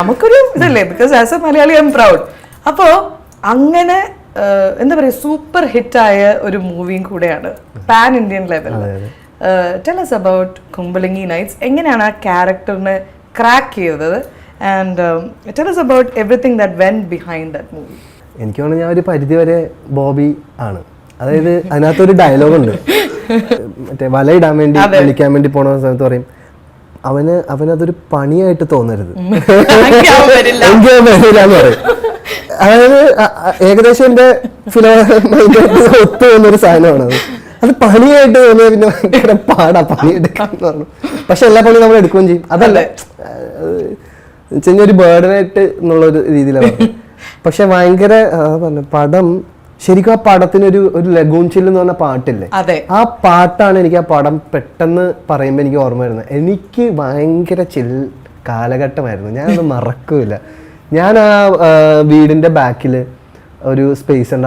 നമുക്കൊരു ഇതല്ലേ, because as a Malayali I am proud. അപ്പോൾ അങ്ങനെ എന്താ പറയുക, സൂപ്പർ ഹിറ്റായ ഒരു മൂവിയും കൂടെയാണ് പാൻ ഇന്ത്യൻ ലെവലിൽ. Tell us about Kumbalangi Nights. എങ്ങനെയാണ് ആ ക്യാരക്ടറിനെ ക്രാക്ക് ചെയ്തത്? And tell us about everything that went behind that movie. എനിക്ക് തോന്നുന്നു ഞാൻ ഒരു പരിധി വരെ ബോബി ആണ്. അതായത് അതിനകത്തൊരു ഡയലോഗുണ്ട്, മറ്റേ വലയിടാൻ വേണ്ടി വിളിക്കാൻ വേണ്ടി പോണ സമയത്ത് പറയും, അവനതൊരു പണിയായിട്ട് തോന്നരുത്, എനിക്ക് വരില്ല എന്ന് പറയും. അതായത് ഏകദേശം എൻ്റെ ഒത്തു പോകുന്നൊരു സാധനമാണ് അത് പണിയായിട്ട് തോന്നിയാൽ പിന്നെ ഭയങ്കര പാടാ പണിയെടുക്കാന്ന് പറഞ്ഞു. പക്ഷെ എല്ലാ പണിയും നമ്മൾ എടുക്കുകയും ചെയ്യും. അതല്ല ചെറിയൊരു ബേർഡനായിട്ട് എന്നുള്ളൊരു രീതിയിലാണ്. പക്ഷെ ഭയങ്കര പറഞ്ഞു പടം ശരിക്കും. ആ പടത്തിനൊരു ലഗൂൺ ചില്ല് എന്ന് പറഞ്ഞ പാട്ടില്ലേ, ആ പാട്ടാണ് എനിക്ക് ആ പടം പെട്ടെന്ന് പറയുമ്പോൾ എനിക്ക് ഓർമ്മ വരുന്നത്. എനിക്ക് ഭയങ്കര ചിൽ കാലഘട്ടമായിരുന്നു, ഞാനത് മറക്കൂല. ഞാൻ ആ വീടിൻ്റെ ബാക്കിൽ ഒരു സ്പേസ് ഉണ്ട്,